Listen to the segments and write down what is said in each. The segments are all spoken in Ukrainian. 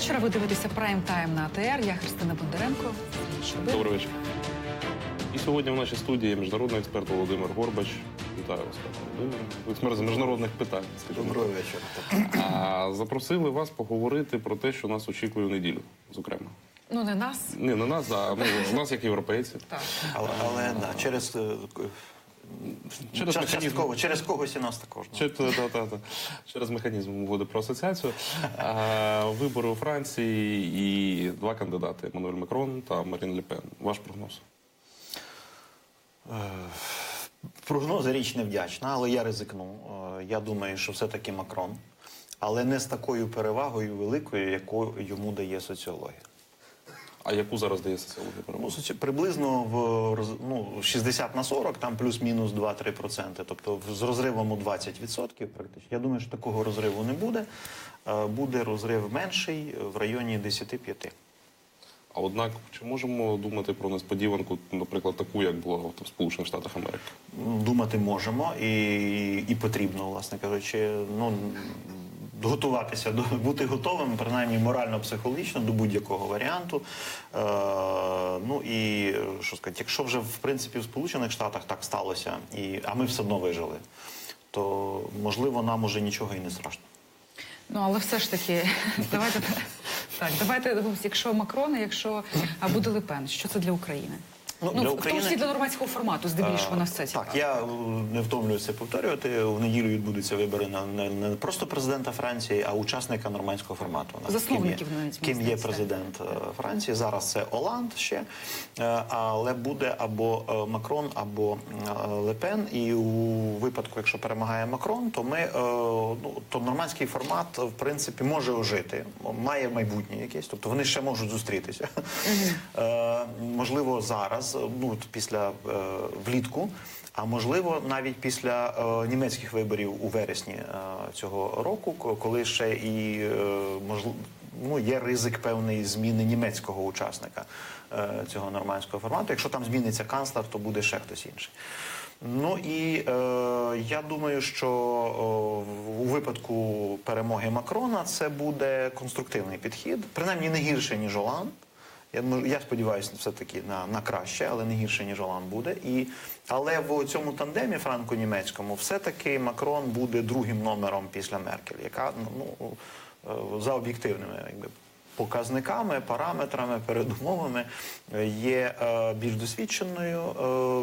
вечора. Ви дивитеся прайм-тайм на АТР. Я Христина Бондаренко. Добрий вечір. І сьогодні в нашій студії міжнародний експерт Володимир Горбач. Вітаю вас, пане Володимире. Експерт з міжнародних питань. Доброго вечора. Запросили вас поговорити про те, що нас очікує в неділю, зокрема. Ну, не нас. Не нас, а нас як європейців. Так. Але да, через частково, через когось і нас також. Через механізм угоди про асоціацію. Вибори у Франції і два кандидати – Еммануель Макрон та Марін Ле Пен. Ваш прогноз? Прогнози річ невдячна, але я ризикну. Я думаю, що все-таки Макрон. Але не з такою перевагою великою, яку йому дає соціологія. А яку зараз дає соціологія перевагу? Приблизно в 60/40, там плюс-мінус 2-3%. Тобто з розривом у 20% практично. Я думаю, що такого розриву не буде. Буде розрив менший, в районі 10-5%. А однак, чи можемо думати про несподіванку, наприклад, таку, як було в Сполучених Штатах Америки? Думати можемо і потрібно, власне кажучи, готуватися, бути готовим, принаймні морально-психологічно, до будь-якого варіанту. І, що сказати, якщо вже, в принципі, в Сполучених Штатах так сталося, а ми все одно вижили, то, можливо, нам уже нічого і не страшно. Ну, але все ж таки, давайте, якщо Макрон, якщо буде Ле Пен, що це для України? Для України... В тому числі для нормандського формату, здебільшого, нас це цікаво. Так, я не втомлююся повторювати. В неділю відбудуться вибори не просто президента Франції, а учасника нормандського формату. Засновників навіть. Ким є президент Франції. Зараз це Оланд ще. Але буде або Макрон, або Ле Пен. І у випадку, якщо перемагає Макрон, то нормандський формат, в принципі, може ожити. Має майбутнє якесь. Тобто вони ще можуть зустрітися. Можливо, зараз, влітку, а можливо навіть після німецьких виборів у вересні цього року, коли ще і є ризик певної зміни німецького учасника цього нормандського формату. Якщо там зміниться канцлер, то буде ще хтось інший. Я думаю, що у випадку перемоги Макрона це буде конструктивний підхід, принаймні не гірше, ніж Оланд. Я сподіваюся все-таки на краще, але не гірше, ніж Оланд буде. Але в цьому тандемі франко-німецькому все-таки Макрон буде другим номером після Меркель, яка за об'єктивними показниками, параметрами, передумовами є більш досвідченою,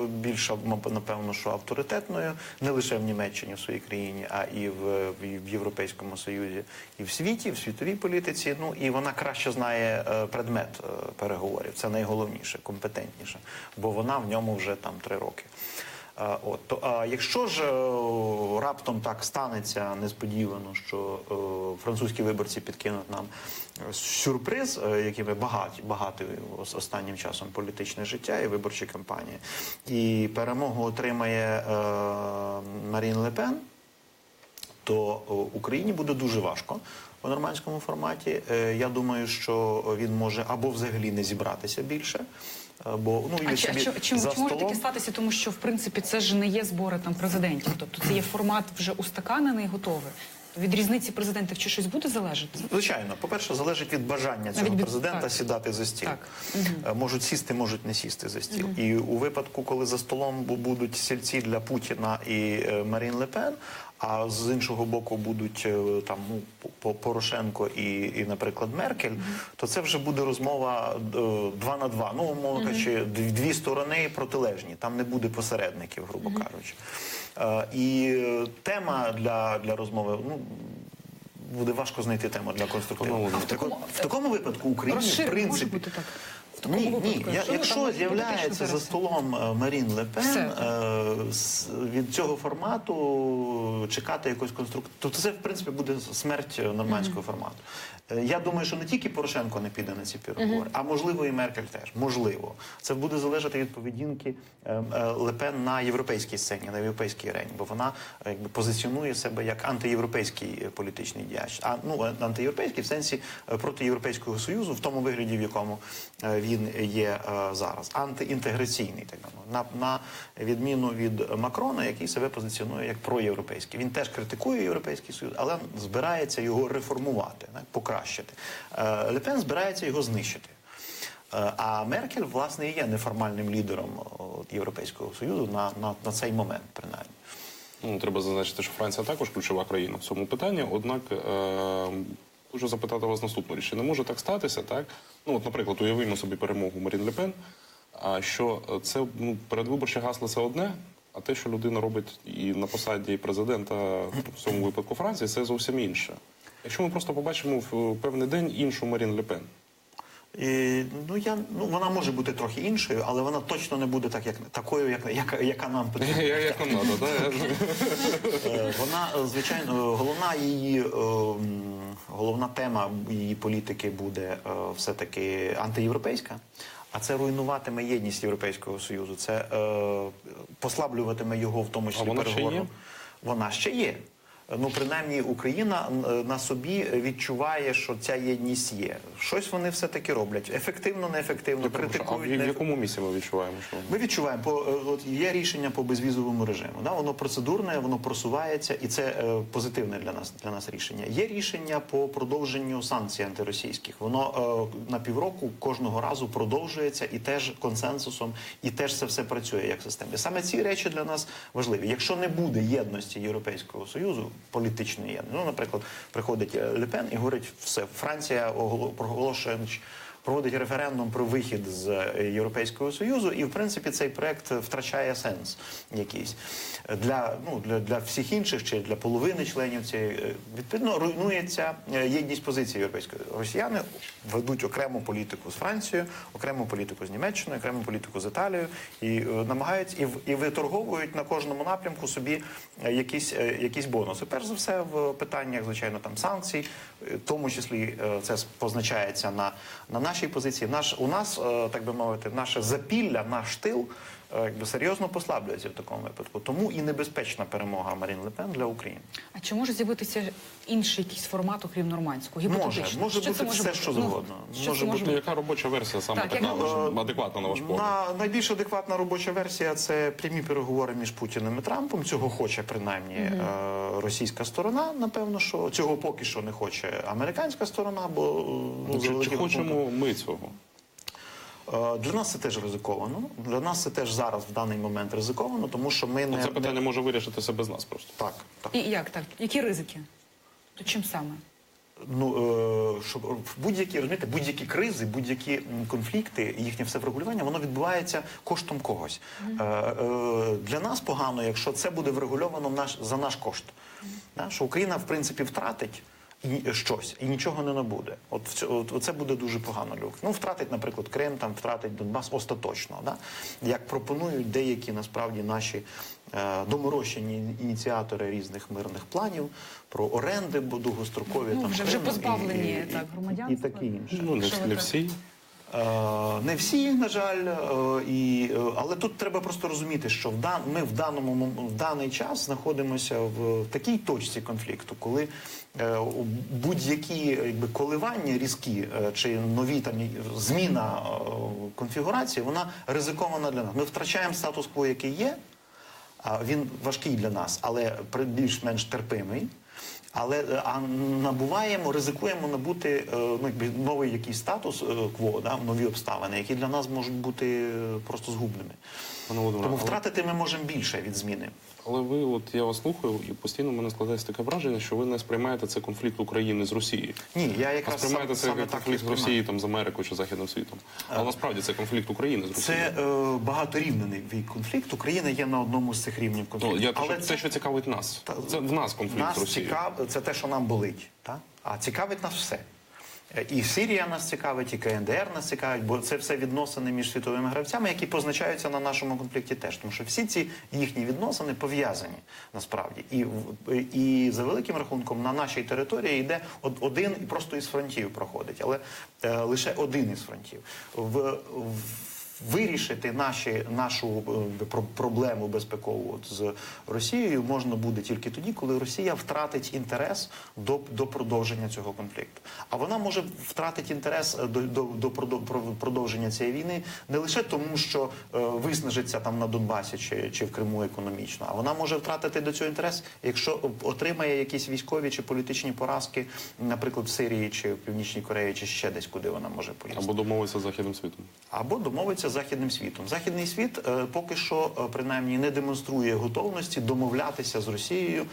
більш, напевно, що авторитетною, не лише в Німеччині, в своїй країні, а і в Європейському Союзі, і в світі, в світовій політиці. І вона краще знає предмет переговорів. Це найголовніше, компетентніше, бо вона в ньому вже 3 роки. Якщо ж раптом так станеться несподівано, що французькі виборці підкинуть нам сюрприз, якими багато останнім часом політичне життя і виборчі кампанії, і перемогу отримає Марін Ле Пен, то Україні буде дуже важко у нормандському форматі. Я думаю, що він може або взагалі не зібратися більше, чи може таке статися, тому що, в принципі, це ж не є збори президентів, тобто це є формат вже устаканений і готовий. Від різниці президентів чи щось буде залежати? Звичайно. По-перше, залежить від бажання цього президента сідати за стіл. Можуть сісти, можуть не сісти за стіл. І у випадку, коли за столом будуть стільці для Путіна і Марін Ле Пен, а з іншого боку будуть Порошенко і, наприклад, Меркель, то це вже буде розмова 2 на 2. Умовно кажучи, дві сторони протилежні. Там не буде посередників, грубо кажучи. І тема для розмови, буде важко знайти тему для конструктивного. В такому випадку Україні, в принципі... Ні. Якщо з'являється за столом Марін Ле Пен, від цього формату чекати якось конструктивного... Тобто це, в принципі, буде смерть нормандського формату. Я думаю, що не тільки Порошенко не піде на ці переговори, а можливо і Меркель теж. Можливо. Це буде залежати від поведінки Ле Пен на європейській сцені, на європейській арені, бо вона позиціонує себе як антиєвропейський політичний діяч. Антиєвропейський в сенсі проти Європейського Союзу, в тому вигляді, в якому він він є зараз, антиінтеграційний, так на відміну від Макрона, який себе позиціонує як проєвропейський. Він теж критикує Європейський Союз, але збирається його реформувати, покращити. Ле Пен збирається його знищити. А Меркель, власне, і є неформальним лідером Європейського Союзу на цей момент, принаймні. Ну, треба зазначити, що Франція також ключова країна в цьому питанні, однак хочу запитати вас наступну річ. Чи не може так статися, так? Ну, от, наприклад, уявимо собі перемогу Марін Ле Пен, що це передвиборче гасло – це одне, а те, що людина робить і на посаді президента, в цьому випадку Франції, це зовсім інше. Якщо ми просто побачимо в певний день іншу Марін Ле Пен? Вона може бути трохи іншою, але вона точно не буде такою, яка нам потрібна. Як нам треба, так? Вона, звичайно, головна тема її політики буде все-таки антиєвропейська, а це руйнуватиме єдність Європейського Союзу, це послаблюватиме його в тому числі переговором. Вона ще є. Ну, принаймні, Україна на собі відчуває, що ця єдність є. Щось вони все-таки роблять. Ефективно, неефективно, критикують. А в якому місці ми відчуваємо? Що? Ми відчуваємо, є рішення по безвізовому режиму. Воно процедурне, воно просувається, і це позитивне для нас рішення. Є рішення по продовженню санкцій антиросійських. Воно на півроку кожного разу продовжується і теж консенсусом, і теж це все працює як система. Саме ці речі для нас важливі. Якщо не буде єдності Європейського Союзу, політичної єдності. Ну, наприклад, приходить Ле Пен і говорить, все, Франція проводить референдум про вихід з Європейського Союзу, і, в принципі, цей проект втрачає сенс якийсь. Для всіх інших, чи для половини членів цієї, відповідно, руйнується єдність позиції європейської. Росіяни ведуть окрему політику з Францією, окрему політику з Німеччиною, окрему політику з Італією, і намагаються, і виторговують на кожному напрямку собі якісь бонуси. Перш за все, в питаннях, звичайно, там санкцій, в тому числі це позначається на нашій позиції. У нас, так би мовити, наше запілля, наш тил серйозно послаблюється в такому випадку. Тому і небезпечна перемога Марін Ле Пен для України. А чи може з'явитися інший якийсь формат, окрім нормандського? Гіпотетично? Може бути все, що завгодно. Може бути, яка робоча версія саме така, адекватна на ваш погляд? Найбільш адекватна робоча версія – це прямі переговори між Путіним і Трампом. Цього хоче, принаймні, російська сторона, напевно, що цього поки що не хоче американська сторона, бо... Чи хочемо ми цього? Для нас це теж ризиковано. Для нас це теж зараз, в даний момент, ризиковано, тому що ми не... Це питання може вирішитися без нас просто. Так. І як так? Які ризики? То чим саме? Будь-які кризи, будь-які конфлікти, їхнє все врегулювання, воно відбувається коштом когось. Для нас погано, якщо це буде врегульовано за наш кошт. Що Україна, в принципі, втратить щось і нічого не набуде. От це буде дуже погано для України. Втратить, наприклад, Крим, втратить Донбас остаточно. Як пропонують деякі, насправді, наші доморощені ініціатори різних мирних планів про оренди довгострокові. Вже позбавлені громадянства. І таке інше. Не всі. Не всі, на жаль, але тут треба просто розуміти, що ми в даний час знаходимося в такій точці конфлікту, коли будь-які коливання різкі чи нові зміна конфігурації, вона ризикована для нас. Ми втрачаємо статус-кво, який є, він важкий для нас, але більш-менш терпимий. Але ризикуємо набути новий якийсь статус-кво, нові обставини, які для нас можуть бути просто згубними. Тому втратити ми можемо більше від зміни. Але я вас слухаю, і постійно в мене складається таке враження, що ви не сприймаєте це конфлікт України з Росією. Ні, я якраз сприймаєте це як конфлікт Росії з Америкою чи Західним світом. Але насправді це конфлікт України з Росією. Це багаторівневий конфлікт. Україна є на одному з цих рівнів конфлікту. Але те, що цікавить нас. Це в нас конфлікт з Росією. Це те, що нам болить. А цікавить нас все. І Сирія нас цікавить, і КНДР нас цікавить, бо це все відносини між світовими гравцями, які позначаються на нашому конфлікті теж. Тому що всі ці їхні відносини пов'язані насправді. І за великим рахунком на нашій території йде один просто із фронтів проходить, але лише один із фронтів. вирішити нашу проблему безпекову з Росією можна буде тільки тоді, коли Росія втратить інтерес до продовження цього конфлікту. А вона може втратити інтерес до продовження цієї війни не лише тому, що виснажиться там на Донбасі чи в Криму економічно, а вона може втратити до цього інтерес, якщо отримає якісь військові чи політичні поразки, наприклад, в Сирії чи в Північній Кореї, чи ще десь, куди вона може поїхати. Або домовиться з Західним світом. Або домовиться з Західним світом. Західний світ поки що, принаймні, не демонструє готовності домовлятися з Росією,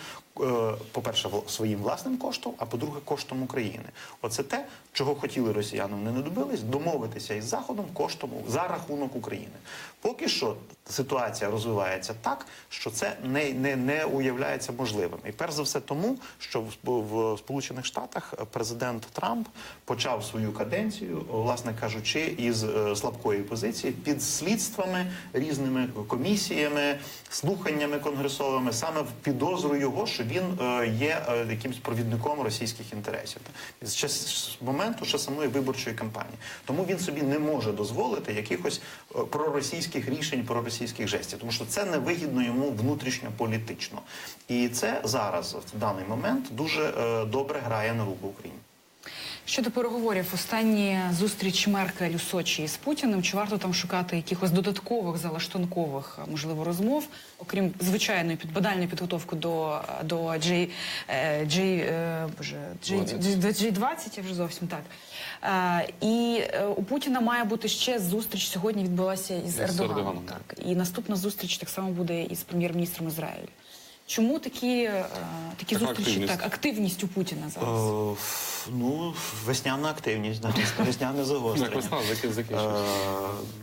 по-перше, своїм власним коштом, а по-друге, коштом України. Оце те, чого хотіли росіяни, вони не добились, домовитися із Заходом коштом за рахунок України. Поки що ситуація розвивається так, що це не уявляється можливим. І перш за все тому, що в Сполучених Штатах президент Трамп почав свою каденцію, власне кажучи, із слабкої позиції, під слідствами, різними комісіями, слуханнями конгресовими, саме в підозру його, що він є якимсь провідником російських інтересів. З моменту ще самої виборчої кампанії. Тому він собі не може дозволити якихось проросійських рішень, проросійських жестів, тому що це невигідно йому внутрішньополітично. І це зараз, в даний момент, дуже добре грає на руку Україні. Щодо переговорів, останні зустріч Меркель у Сочі з Путіним, чи варто там шукати якихось додаткових залаштункових, можливо, розмов, окрім звичайної банальної підготовки до G20, я вже зовсім так. І у Путіна має бути ще зустріч, сьогодні відбулася із Ердоганом. Так. І наступна зустріч так само буде із прем'єр-міністром Ізраїлю. Чому такі зустрічі, активність у Путіна зараз? Ну, весняна активність, весняне загострення. Весна закінчується.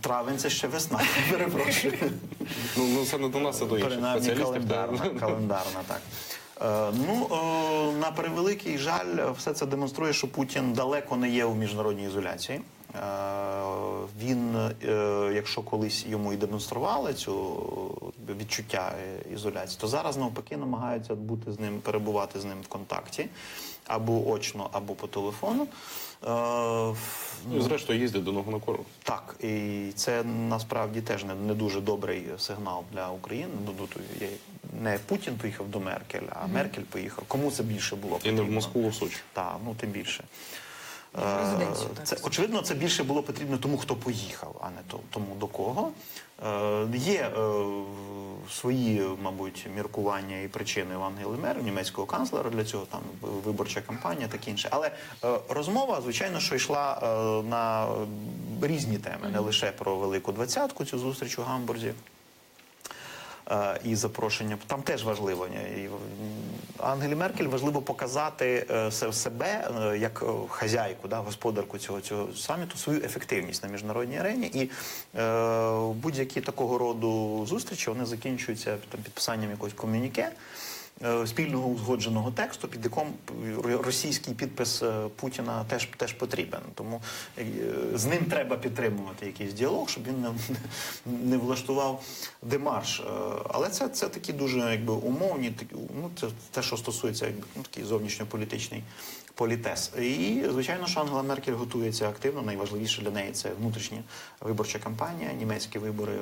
Травень – це ще весна, перепрошую. Ну, це не до нас, це до інших спеціалістів. Календарна, так. На превеликий жаль, все це демонструє, що Путін далеко не є у міжнародній ізоляції. Він, якщо колись йому і демонстрували цю відчуття ізоляції, то зараз навпаки намагаються бути з ним, перебувати з ним в контакті або очно, або по телефону. Зрештою, їздять до нього на кору. Так, і це насправді теж не дуже добрий сигнал для України. Не Путін поїхав до Меркель, а Меркель поїхав. Кому це більше було потрібно? І не в Москву, а в Сочі. Так, тим більше. Очевидно, це більше було потрібно тому, хто поїхав, а не тому, до кого. Є свої, мабуть, міркування і причини у Ангели Меркель, німецького канцлера для цього, там виборча кампанія, таке інше. Але розмова, звичайно, що йшла на різні теми, не лише про Велику Двадцятку, цю зустріч у Гамбурзі. І запрошення. Там теж важливо. Ангелі Меркель важливо показати себе як хазяйку, господарку цього саміту, свою ефективність на міжнародній арені. І будь-які такого роду зустрічі, вони закінчуються підписанням якогось ком'юніке, спільного узгодженого тексту, під яким російський підпис Путіна теж потрібен. Тому з ним треба підтримувати якийсь діалог, щоб він не влаштував демарш. Але це такі дуже умовні, це те, що стосується такий зовнішньополітичний політез. І, звичайно, що Ангела Меркель готується активно. Найважливіше для неї – це внутрішня виборча кампанія, німецькі вибори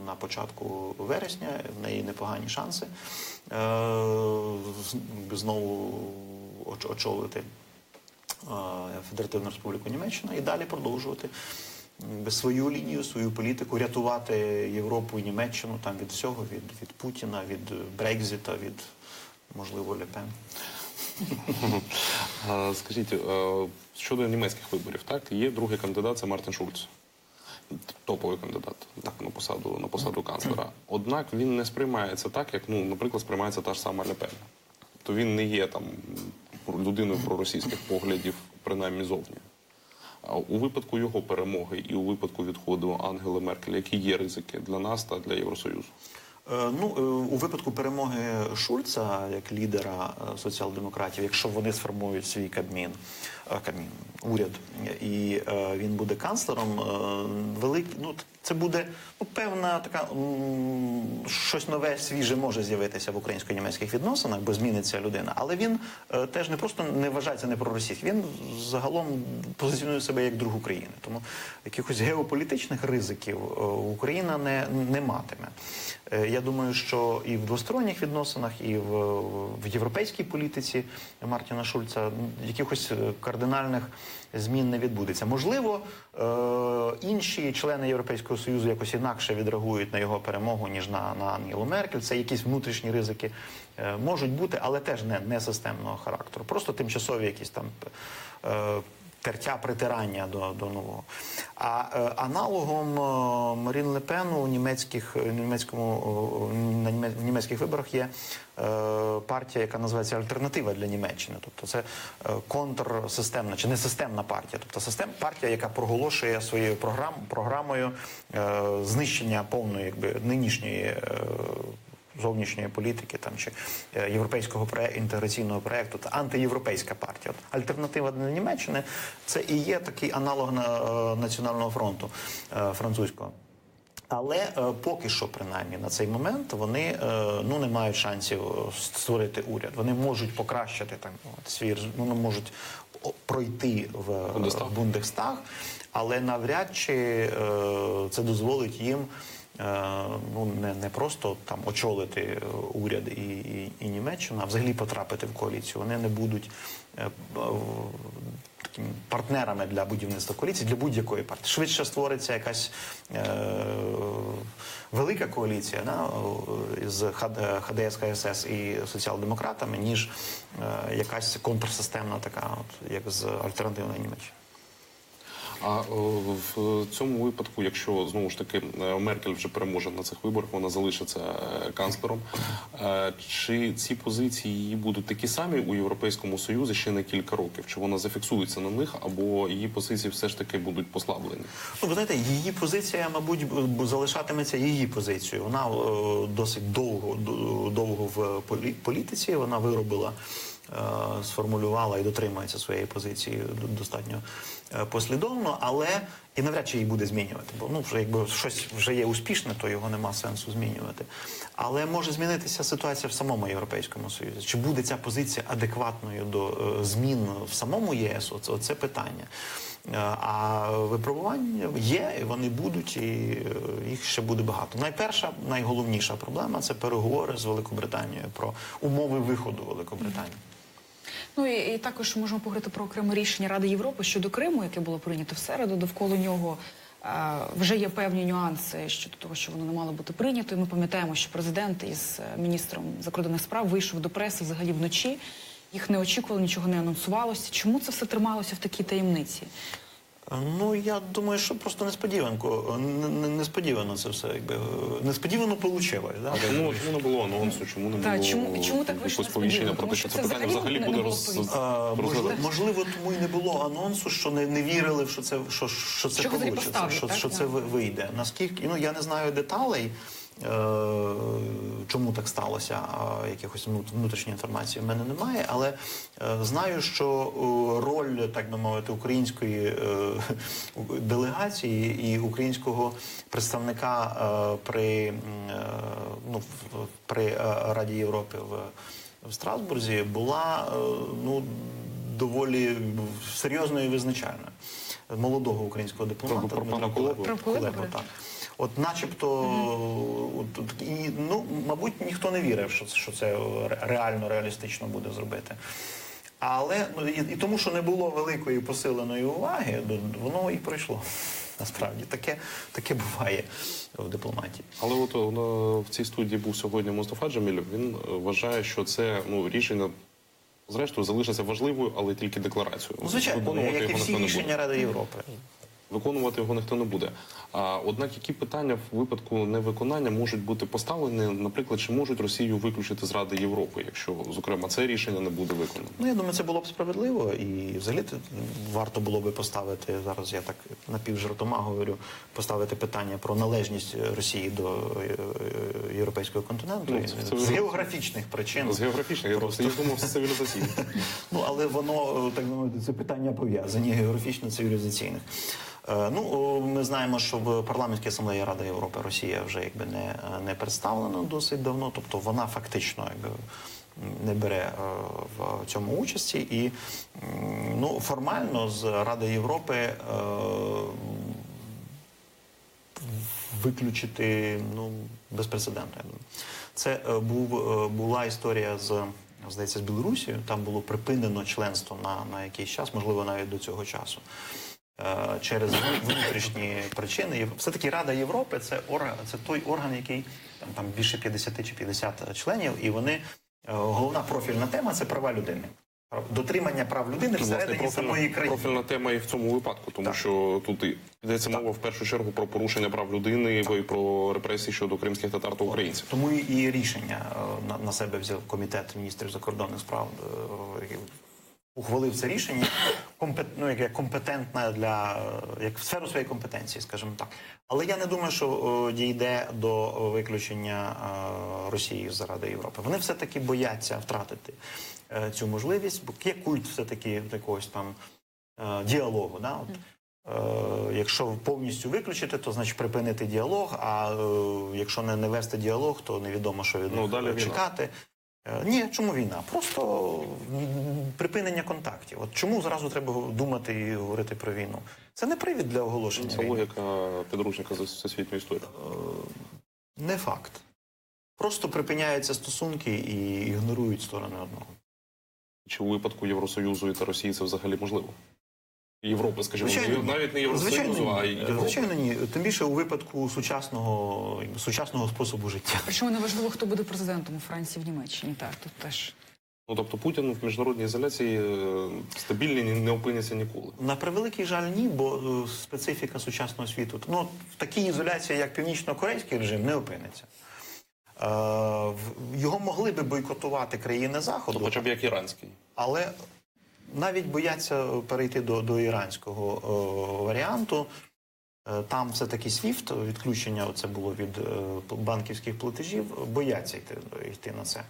на початку вересня. В неї непогані шанси знову очолити Федеративну Республіку Німеччина і далі продовжувати свою лінію, свою політику, рятувати Європу і Німеччину там від всього, від Путіна, від Брекзіта, від, можливо, Ле Пен. Скажіть, щодо німецьких виборів, так, є другий кандидат, це Мартін Шульц. Топовий кандидат на посаду канцлера. Однак він не сприймається так, як, наприклад, сприймається та ж сама Ле Пен. То він не є там людиною проросійських поглядів, принаймні зовні. А у випадку його перемоги і у випадку відходу Ангели Меркель, які є ризики для нас та для Євросоюзу? У випадку перемоги Шульца як лідера соціал-демократів, якщо вони сформують свій уряд, і він буде канцлером, це буде певна така щось нове, свіже може з'явитися в українсько-німецьких відносинах, бо зміниться людина. Але він теж не просто не вважається не проросійським, він загалом позиціонує себе як друг України. Тому якихось геополітичних ризиків Україна не матиме. Я думаю, що і в двосторонніх відносинах, і в європейській політиці Мартіна Шульца якихось кардинальних змін не відбудеться. Можливо, інші члени Європейського Союзу якось інакше відреагують на його перемогу, ніж на Ангелу Меркель. Це якісь внутрішні ризики можуть бути, але теж не системного характеру. Просто тимчасові якісь там притирання до нового. А аналогом Марін Ле Пен в німецьких виборах є партія, яка називається «Альтернатива для Німеччини». Тобто це контрсистемна чи несистемна партія. Тобто партія, яка проголошує своєю програмою знищення повної нинішньої зовнішньої політики чи європейського інтеграційного проєкту, це антиєвропейська партія. Альтернатива для Німеччини – це і є такий аналог Національного фронту французького. Але поки що, принаймні, на цей момент вони не мають шансів створити уряд. Вони можуть покращити вони можуть пройти в Бундестаг, але навряд чи це дозволить їм не просто очолити уряд і Німеччину, а взагалі потрапити в коаліцію. Вони не будуть такими партнерами для будівництва коаліції, для будь-якої партії. Швидше створиться якась велика коаліція з ХДС, КСС і соціал-демократами, ніж якась контрсистемна така, як з альтернативної Німеччини. А в цьому випадку, якщо, знову ж таки, Меркель вже переможе на цих виборах, вона залишиться канцлером, чи ці позиції її будуть такі самі у Європейському Союзі ще на кілька років? Чи вона зафіксується на них, або її позиції все ж таки будуть послаблені? Ви знаєте, її позиція, мабуть, залишатиметься її позицією. Вона досить довго в політиці, вона виробила, сформулювала і дотримується своєї позиції достатньо послідовно, але і навряд чи її буде змінювати, бо якби щось вже є успішне, то його нема сенсу змінювати. Але може змінитися ситуація в самому Європейському Союзі. Чи буде ця позиція адекватною до змін в самому ЄС? Оце питання. А випробування є, і вони будуть, і їх ще буде багато. Найголовніша проблема – це переговори з Великобританією про умови виходу Великобританії. І також можемо поговорити про окреме рішення Ради Європи щодо Криму, яке було прийнято в середу. Довкола нього вже є певні нюанси щодо того, що воно не мало бути прийнято. І ми пам'ятаємо, що президент із міністром закордонних справ вийшов до преси взагалі вночі. Їх не очікували, нічого не анонсувалося. Чому це все трималося в такій таємниці? Я думаю, що просто несподівано це все, несподівано вийшло. Да? Чому не було анонсу, чому не було чому так вийшло сповіщення про те, що це питання взагалі буде розглядати? Можливо, тому і не було анонсу, що не вірили, що це вийде, що це вийде. Наскільки, я не знаю деталей, чому так сталося, якихось внутрішньої інформації в мене немає, але знаю, що роль, так би мовити, української делегації і українського представника при Раді Європи в Страсбурзі була доволі серйозною і визначальною. Молодого українського дипломата Дмитра Кулеби. От начебто, мабуть, ніхто не вірив, що це реалістично буде зробити. Але, і тому, що не було великої посиленої уваги, воно і пройшло. Насправді, таке буває в дипломатії. Але в цій студії був сьогодні Мустафа Джемілєв. Він вважає, що це рішення, зрештою, залишиться важливою, але тільки декларацією. Звичайно, як і всі рішення Ради Європи. Виконувати його ніхто не буде. Однак, які питання в випадку невиконання можуть бути поставлені, наприклад, чи можуть Росію виключити з Ради Європи, якщо, зокрема, це рішення не буде виконано? Ну, я думаю, це було б справедливо, і взагалі варто було би поставити, зараз я так напівжартома говорю, поставити питання про належність Росії до європейського континенту з географічних причин. З географічних, я думав, з цивілізаційних. Ну, але воно, так би мовити, це питання пов'язані географічно-цивілізаційних. Ну, ми знаємо, що в парламентській асамблеї Ради Європи Росія вже якби не представлена досить давно, тобто вона фактично якби не бере в цьому участі, і ну, формально з Ради Європи виключити, ну, безпрецедентно, я думаю. Це була історія здається, з Білорусією, там було припинено членство на якийсь час, можливо, навіть до цього часу. Через внутрішні причини. Все-таки Рада Європи – це той орган, який там більше 50 чи 50 членів, і вони, головна профільна тема – це права людини. Дотримання прав людини всередині самої країни. Профільна тема і в цьому випадку, тому що тут йдеться мова в першу чергу про порушення прав людини і про репресії щодо кримських татар та українців. Тому і рішення на себе взяв Комітет міністрів закордонних справ, ухвалив це рішення, як компетентне як в сферу своєї компетенції, скажімо так. Але я не думаю, що дійде до виключення Росії з Ради Європи. Вони все-таки бояться втратити цю можливість, бо є культ все-таки якогось там діалогу. Да? Якщо повністю виключити, то значить припинити діалог, а якщо не вести діалог, то невідомо, що від них чекати. Ні, чому війна? Просто припинення контактів. От чому зразу треба думати і говорити про війну? Це не привід для оголошення війни. Це логіка підручника з всесвітньої історії. Не факт. Просто припиняються стосунки і ігнорують сторони одного. Чи у випадку Євросоюзу та Росії це взагалі можливо? Європи, скажімо, навіть не Євросоюзу, а й Європи. Звичайно, ні. Тим більше у випадку сучасного способу життя. Причому не важливо, хто буде президентом у Франції, в Німеччині. Так, тут теж. Ну, тобто Путін в міжнародній ізоляції стабільний не опиниться ніколи. На превеликий жаль, ні, бо специфіка сучасного світу. Ну, в такій ізоляції, як північно-корейський режим, не опиниться. Його могли би бойкотувати країни Заходу. Хоча б як іранський. Але навіть бояться перейти до іранського варіанту. Там все-таки SWIFT, відключення це було від банківських платежів, бояться йти на це.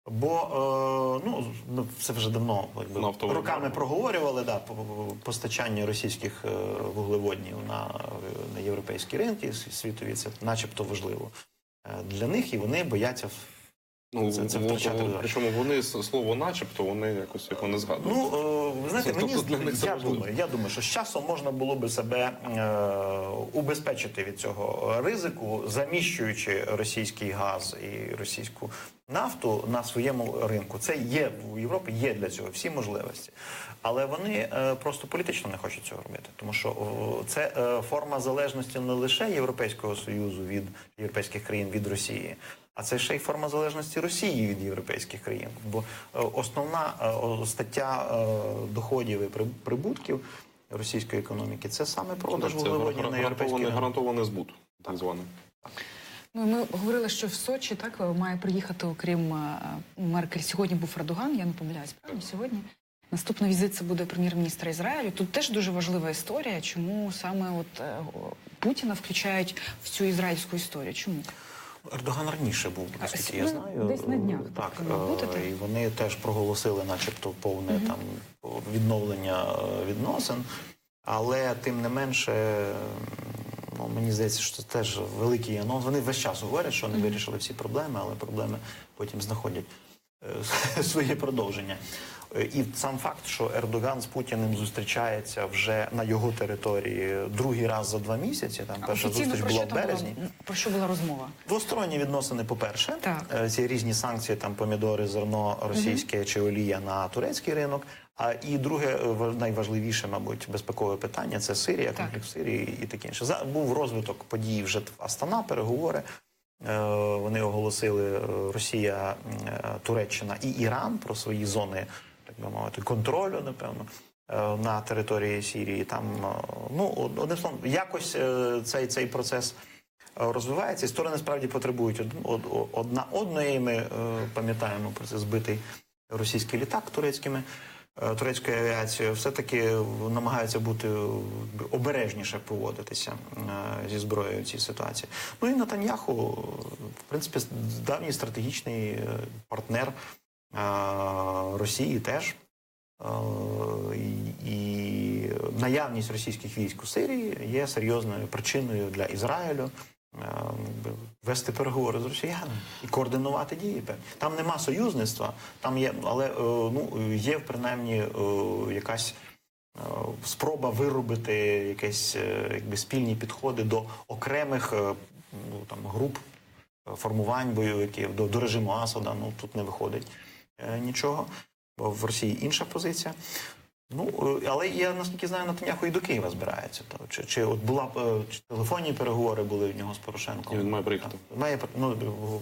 Бо, ну, це вже давно роками проговорювали, да, постачання російських вуглеводнів на європейські ринки світові, це начебто важливо для них, і вони бояться це втрачати. Причому вони слово начебто, вони якось його не згадують. Ну, ви знаєте, я думаю, що з часом можна було би себе убезпечити від цього ризику, заміщуючи російський газ і російську нафту на своєму ринку. Це є в Європі, є для цього всі можливості. Але вони просто політично не хочуть цього робити. Тому що це форма залежності не лише Європейського Союзу від європейських країн від Росії, а це ще й форма залежності Росії від європейських країн. Бо основна стаття доходів і прибутків російської економіки – це саме продаж вуглеводнів на європейський ринок. Гарантований збут, так званий. Ну, ми говорили, що в Сочі має приїхати, окрім Меркель, сьогодні був Ердоган, я не помиляюсь, правильно, сьогодні. Наступний візит це буде прем'єр-міністр Ізраїлю. Тут теж дуже важлива історія, чому саме Путіна включають в цю ізраїльську історію. Чому? Ердоган раніше був, наскільки я знаю. Десь на днях. Так, і вони теж проголосили начебто повне там відновлення відносин, але тим не менше, ну, мені здається, що це теж великий анонс. Вони весь час говорять, що не вирішили всі проблеми, але проблеми потім знаходять своє продовження. І сам факт, що Ердоган з Путіним зустрічається вже на його території другий раз за 2 місяці, там перша зустріч була в березні. Про що була розмова? Двосторонні відносини, по-перше. Ці різні санкції, там помідори, зерно російське чи олія на турецький ринок. І друге, найважливіше, мабуть, безпекове питання – це Сирія, конфлікт в Сирії і таке інше. Був розвиток подій вже в Астана, переговори. Вони оголосили Росія, Туреччина і Іран про свої зони, так би мовити, контролю, напевно. на території Сирії. Там, ну, одним словом, якось цей процес розвивається, і сторони справді потребують одна одної. Ми пам'ятаємо про це збитий російський літак турецькою авіацією, все-таки намагаються бути обережніше поводитися зі зброєю в цій ситуації. Ну і Нетаньяху, в принципі, давній стратегічний партнер Росії теж. І наявність російських військ у Сирії є серйозною причиною для Ізраїлю вести переговори з росіянами і координувати дії. Там нема союзництва, там є, але ну, є принаймні якась спроба виробити якісь якби спільні підходи до окремих ну, там, груп формувань бойовиків, до режиму Асада. Ну тут не виходить нічого. Бо в Росії інша позиція. Ну, але я, наскільки знаю, Нетаньяху і до Києва збирається. Чи от була чи телефонні переговори були в нього з Порошенком? Він має приїхати. Ну,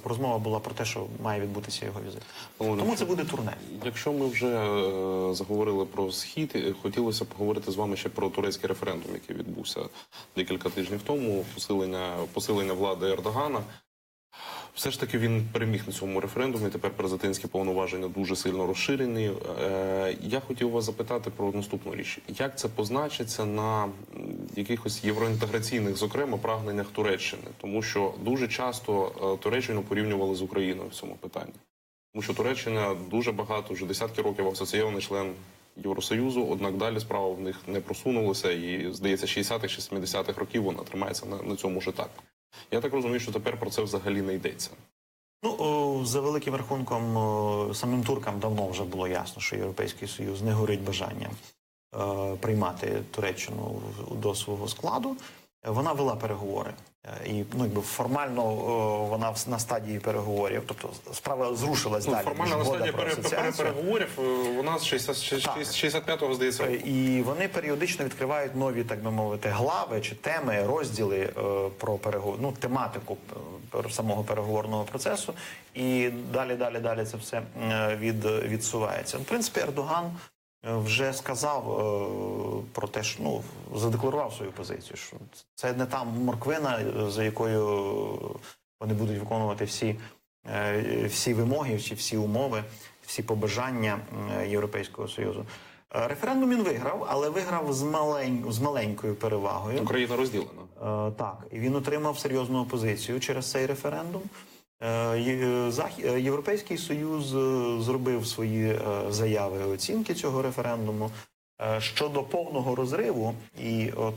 розмова була про те, що має відбутися його візит. Тому це буде турне. Якщо ми вже заговорили про Схід, хотілося б поговорити з вами ще про турецький референдум, який відбувся декілька тижнів тому, посилення влади Ердогана. Все ж таки він переміг на цьому референдумі, тепер президентські повноваження дуже сильно розширені. Я хотів вас запитати про наступну річ. Як це позначиться на якихось євроінтеграційних, зокрема, прагненнях Туреччини? Тому що дуже часто Туреччину порівнювали з Україною в цьому питанні. Тому що Туреччина дуже багато, вже десятки років асоційований член Євросоюзу, однак далі справа в них не просунулася і, здається, 60-х, 70-х років вона тримається на цьому ж етапі. Я так розумію, що тепер про це взагалі не йдеться. Ну, за великим рахунком, самим туркам давно вже було ясно, що Європейський Союз не горить бажанням приймати Туреччину до свого складу. Вона вела переговори. І ну, якби формально вона на стадії переговорів, тобто справа зрушилась далі. Формально на стадії переговорів вона з 65-го, здається. І вони періодично відкривають нові, так би мовити, глави чи теми, розділи про переговор, ну, тематику самого переговорного процесу. І далі це все відсувається. В принципі, Ердоган вже сказав про те, що ну, задекларував свою позицію, що це не та морквина, за якою вони будуть виконувати всі вимоги, всі умови, всі побажання Європейського Союзу. Референдум він виграв, але виграв з маленькою перевагою. Україна розділена. Так, і він отримав серйозну опозицію через цей референдум. Європейський Союз зробив свої заяви і оцінки цього референдуму. Щодо повного розриву і от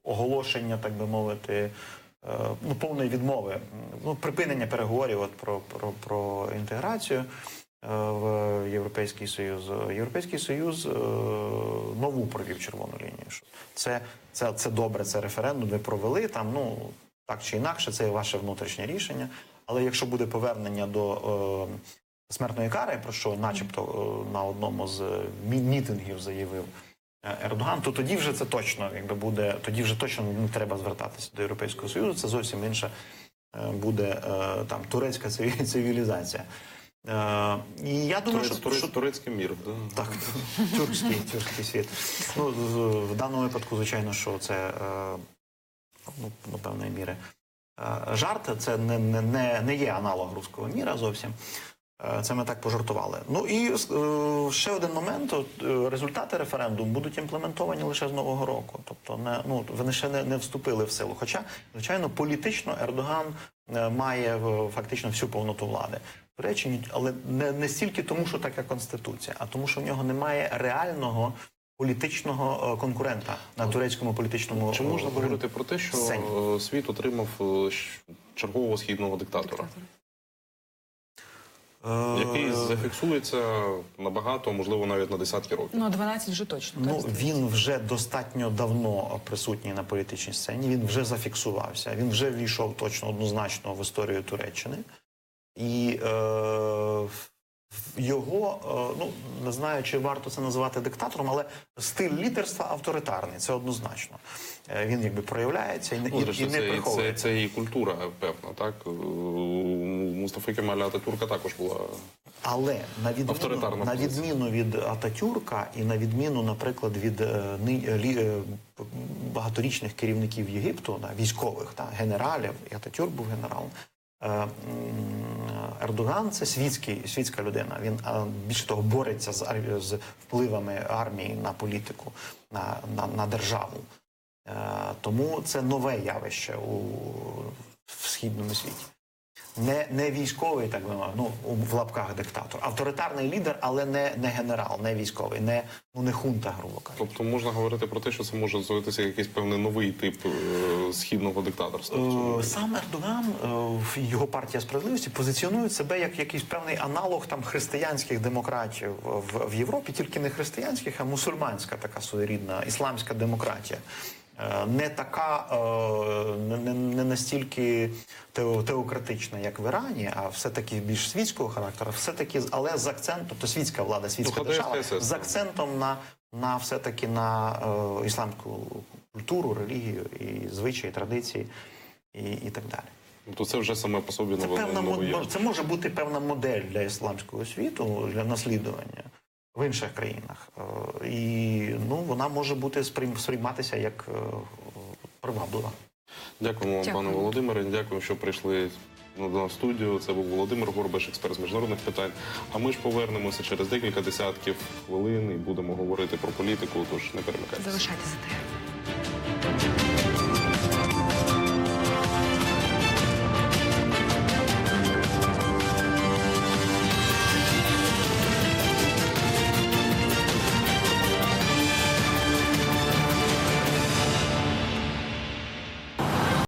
оголошення, так би мовити, ну, повної відмови, ну, припинення переговорів от про інтеграцію в Європейський Союз. Європейський Союз нову провів червону лінію. Це добре, це референдум, ви провели там, ну, так чи інакше, це ваше внутрішнє рішення. Але якщо буде повернення до смертної кари, про що начебто на одному з мітингів заявив Ердоган, то тоді вже це точно, якби буде, тоді вже точно не треба звертатися до Європейського Союзу, це зовсім інша буде там турецька цивілізація. І я думаю, що турецький мір, да? Так, тюркський світ. Ну, в даному випадку, звичайно, що це ну, до певної міри жарт, це не є аналог руського міра зовсім. Це ми так пожартували. Ну і ще один момент. Результати референдуму будуть імплементовані лише з Нового року. Тобто вони ще не вступили в силу. Хоча, звичайно, політично Ердоган має фактично всю повноту влади. До речі, але не стільки тому, що така Конституція, а тому, що в нього немає реального політичного конкурента на турецькому політичному. Чи можна говорити про те, що світ отримав чергового східного диктатора? Який зафіксується набагато, можливо, навіть на десятки років. Ну, 12 вже точно. Ну, він вже достатньо давно присутній на політичній сцені, він вже зафіксувався, він вже війшов точно однозначно в історію Туреччини. І його нього, ну, не знаю, чи варто це називати диктатором, але стиль лідерства авторитарний, це однозначно. Він якби проявляється і не приховується. Це і культура, певна, так? У Мустафи Кемаля Ататюрка також була. Але на відміну від Ататюрка і на відміну, наприклад, від багаторічних керівників Єгипту, військових, генералів, і Ататюрк був генералом, Ердоган – це світська людина. Він, більше того, бореться з впливами армії на політику, на державу. Тому це нове явище в східному світі. Не військовий, так би мовити, ну, в лапках диктатор. Авторитарний лідер, але не генерал, не військовий, не хунта, грубо кажучи. Тобто можна говорити про те, що це може з'явитися якийсь певний новий тип східного диктаторства? Сам Ердоган, його партія справедливості, позиціонує себе як якийсь певний аналог християнських демократів в Європі, тільки не християнських, а мусульманська така своєрідна ісламська демократія. Не така, не настільки теократична, як в Ірані, а все-таки більш світського характеру, все-таки, але з акцентом, тобто світська влада, світська держава, з акцентом на все-таки на ісламську культуру, релігію, і звичаї, традиції, і так далі. Тобто це вже саме по собі нове. Це може бути певна модель для ісламського світу, для наслідування в інших країнах. І вона може бути сприйматися як приваблива. Дякуємо вам, пане Володимире. Дякую, що прийшли до нас в студію. Це був Володимир Горбаш, експерт з міжнародних питань. А ми ж повернемося через декілька десятків хвилин і будемо говорити про політику, тож не перемикайтеся. Залишайтеся.